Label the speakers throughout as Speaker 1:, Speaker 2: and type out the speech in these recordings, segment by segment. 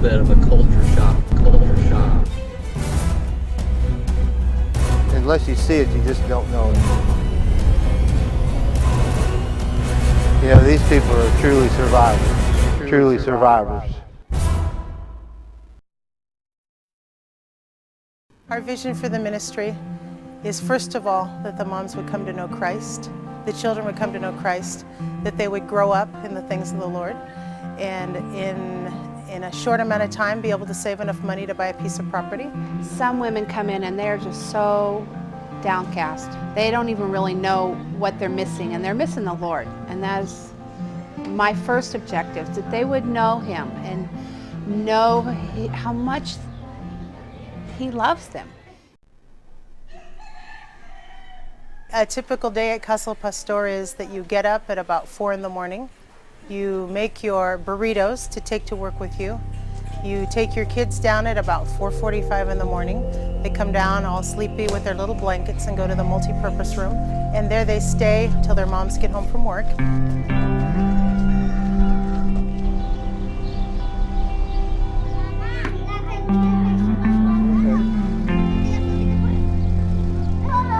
Speaker 1: bit of a culture shock.
Speaker 2: Unless you see it, you just don't know it. You know, these people are truly survivors.
Speaker 3: Our vision for the ministry is, first of all, that the moms would come to know Christ, the children would come to know Christ, that they would grow up in the things of the Lord, and in a short amount of time be able to save enough money to buy a piece of property.
Speaker 4: Some women come in and they're just so downcast. They don't even really know what they're missing, and they're missing the Lord. And that's my first objective, that they would know Him and know how much He loves them.
Speaker 3: A typical day at Casa del Pastor is that you get up at about 4 in the morning. You make your burritos to take to work with you. You take your kids down at about 4:45 in the morning. They come down all sleepy with their little blankets and go to the multi-purpose room. And there they stay till their moms get home from work.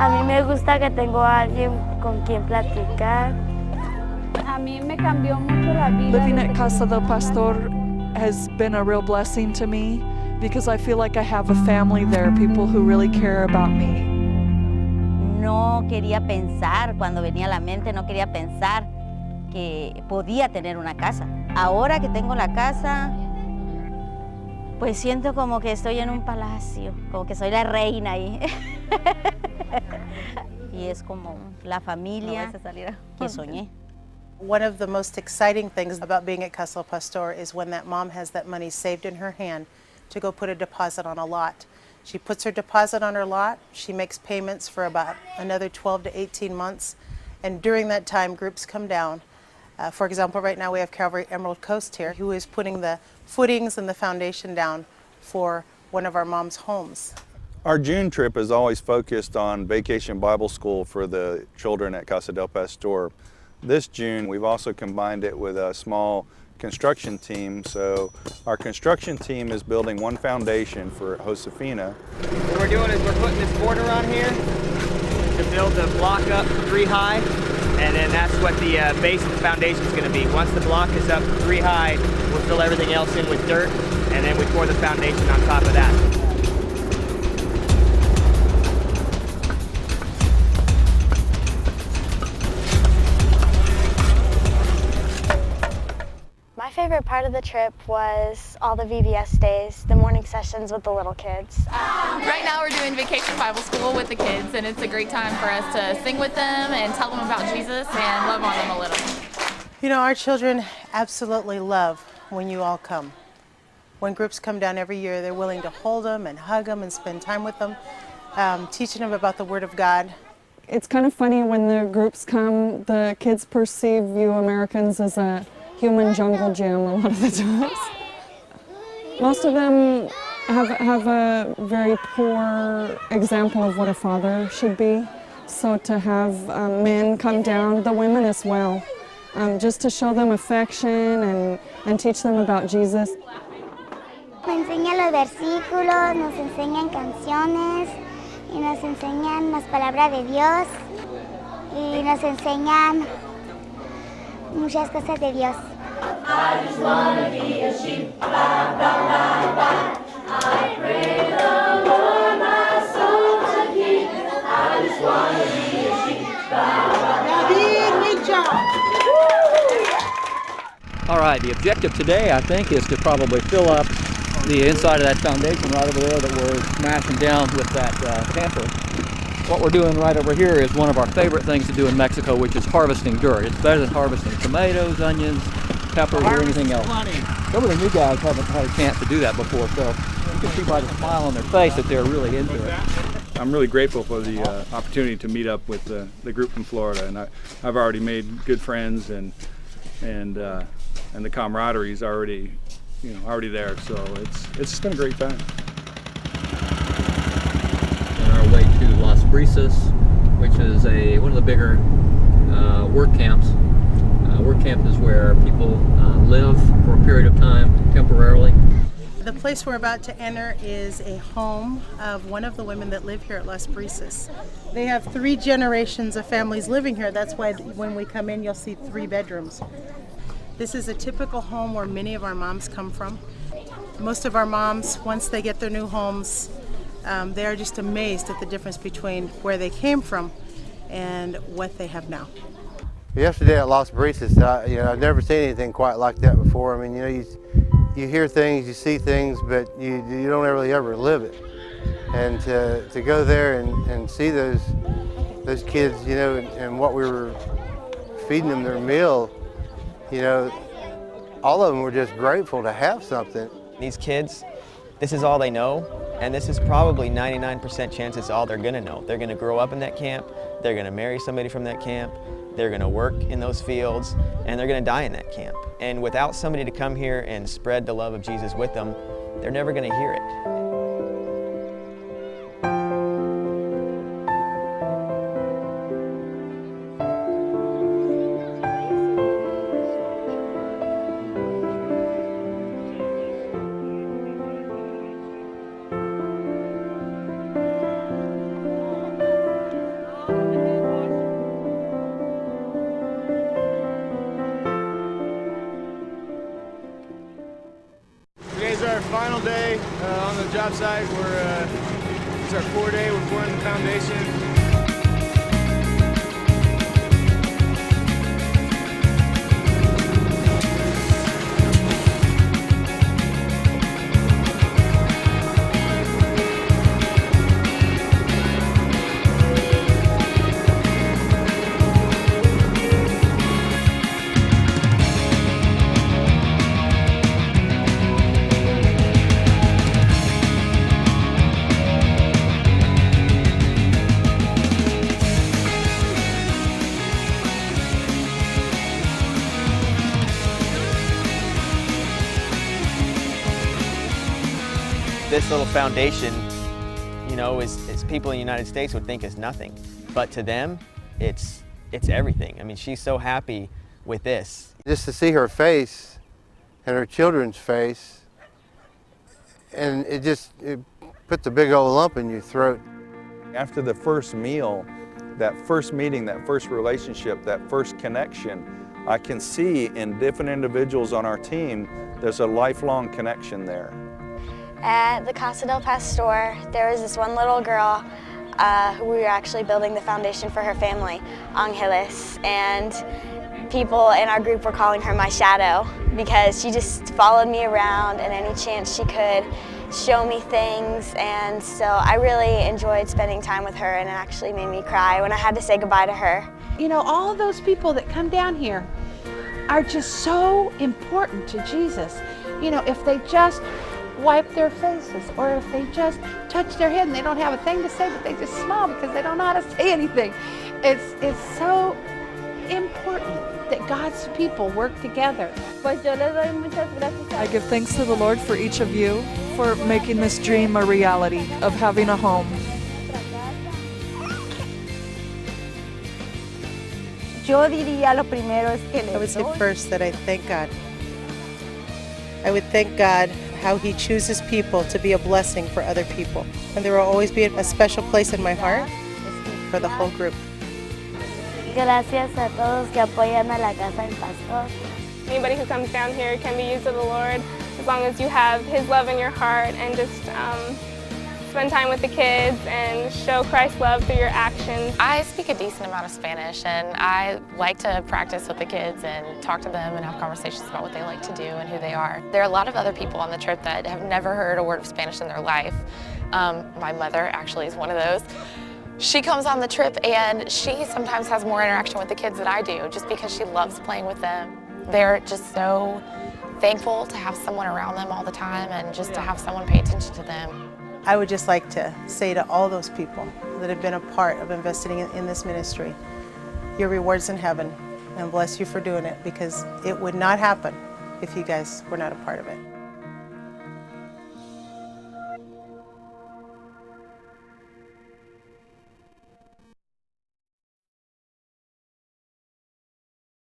Speaker 5: A mí me gusta que tengo a alguien con quien platicar.
Speaker 4: A mí me cambió mucho la vida.
Speaker 6: Living at Casa del Pastor has been a real blessing to me because I feel like I have a family there, people who really care about me.
Speaker 7: No quería pensar, cuando venía a la mente, no quería pensar que podía tener una casa. Ahora que tengo la casa, pues siento como que estoy en un palacio, como que soy la reina ahí. Y es como la familia que soñé.
Speaker 3: One of the most exciting things about being at Casa del Pastor is when that mom has that money saved in her hand to go put a deposit on a lot. She puts her deposit on her lot, she makes payments for about another 12 to 18 months, and during that time groups come down. For example, right now we have Calvary Emerald Coast here, who is putting the footings and the foundation down for one of our moms' homes.
Speaker 8: Our June trip is always focused on Vacation Bible School for the children at Casa del Pastor. This June, we've also combined it with a small construction team. So our construction team is building one foundation for Josefina.
Speaker 9: What we're doing is we're putting this border on here to build the block up 3 high, and then that's what the base of the foundation is going to be. Once the block is up 3 high, we'll fill everything else in with dirt, and then we pour the foundation on top of that.
Speaker 5: My favorite part of the trip was all the VBS days, the morning sessions with the little kids.
Speaker 10: Right now we're doing Vacation Bible School with the kids, and it's a great time for us to sing with them and tell them about Jesus and love on them a little.
Speaker 3: You know, our children absolutely love when you all come. When groups come down every year, they're willing to hold them and hug them and spend time with them, teaching them about the Word of God.
Speaker 6: It's kind of funny when the groups come, the kids perceive you Americans as a human jungle gym a lot of the times. Most of them have a very poor example of what a father should be. So to have men come down, the women as well, just to show them affection and teach them about Jesus.
Speaker 11: Me enseñan los versículos, nos enseñan canciones y nos enseñan las palabras de Dios y nos enseñan muchas cosas de Dios.
Speaker 12: I just wanna be a sheep, ba, ba, ba, ba. I pray the Lord my soul to keep. I just wanna be a sheep, ba, ba, ba.
Speaker 3: David, great job.
Speaker 1: All right, the objective today, I think, is to probably fill up the inside of that foundation right over there that we're smashing down with that camper. What we're doing right over here is one of our favorite things to do in Mexico, which is harvesting dirt. It's better than harvesting tomatoes, onions, peppers, or anything else. Some of the new guys haven't had a chance to do that before, so you can see by the smile on their face that they're really into it.
Speaker 8: I'm really grateful for the opportunity to meet up with the group from Florida, and I've already made good friends, and the camaraderie is already there. So it's been a great time.
Speaker 1: On our way to Las Brisas, which is one of the bigger work camps. Work camp is where people live for a period of time temporarily.
Speaker 3: The place we're about to enter is a home of one of the women that live here at Las Brisas. They have 3 generations of families living here. That's why when we come in, you'll see 3 bedrooms. This is a typical home where many of our moms come from. Most of our moms, once they get their new homes, they are just amazed at the difference between where they came from and what they have now.
Speaker 2: Yesterday at Las Brisas, I've never seen anything quite like that before. I mean, you hear things, you see things, but you don't really ever live it. And to go there and see those kids, and what we were feeding them their meal, all of them were just grateful to have something.
Speaker 9: These kids, this is all they know, and this is probably 99% chance it's all they're gonna know. They're gonna grow up in that camp, they're gonna marry somebody from that camp, they're gonna work in those fields, and they're gonna die in that camp. And without somebody to come here and spread the love of Jesus with them, they're never gonna hear it.
Speaker 13: Today's our final day on the job site. It's our core day. We're pouring the foundation.
Speaker 9: This little foundation, is people in the United States would think is nothing, but to them, it's everything. I mean, she's so happy with this.
Speaker 2: Just to see her face and her children's face, and it puts a big old lump in your throat.
Speaker 8: After the first meal, that first meeting, that first relationship, that first connection, I can see in different individuals on our team, there's a lifelong connection there.
Speaker 5: At the Casa del Pastor, there was this one little girl who we were actually building the foundation for her family, Angeles, and people in our group were calling her my shadow because she just followed me around, and any chance she could show me things, and so I really enjoyed spending time with her, and it actually made me cry when I had to say goodbye to her.
Speaker 4: All of those people that come down here are just so important to Jesus. If they just wipe their faces, or if they just touch their head and they don't have a thing to say, but they just smile because they don't know how to say anything. It's so important that God's people work together.
Speaker 14: I give thanks to the Lord for each of you for making this dream a reality of having a home.
Speaker 3: I would say first that I thank God. I would thank God how He chooses people to be a blessing for other people. And there will always be a special place in my heart for the whole group.
Speaker 11: Gracias a todos que apoyan a la Casa del Pastor.
Speaker 15: Anybody who comes down here can be used of the Lord as long as you have His love in your heart and just spend time with the kids and show Christ's love through your actions.
Speaker 10: I speak a decent amount of Spanish, and I like to practice with the kids and talk to them and have conversations about what they like to do and who they are. There are a lot of other people on the trip that have never heard a word of Spanish in their life. My mother actually is one of those. She comes on the trip and she sometimes has more interaction with the kids than I do just because she loves playing with them. They're just so thankful to have someone around them all the time and just to have someone pay attention to them.
Speaker 3: I would just like to say to all those people that have been a part of investing in this ministry, your reward's in heaven, and bless you for doing it, because it would not happen if you guys were not a part of it.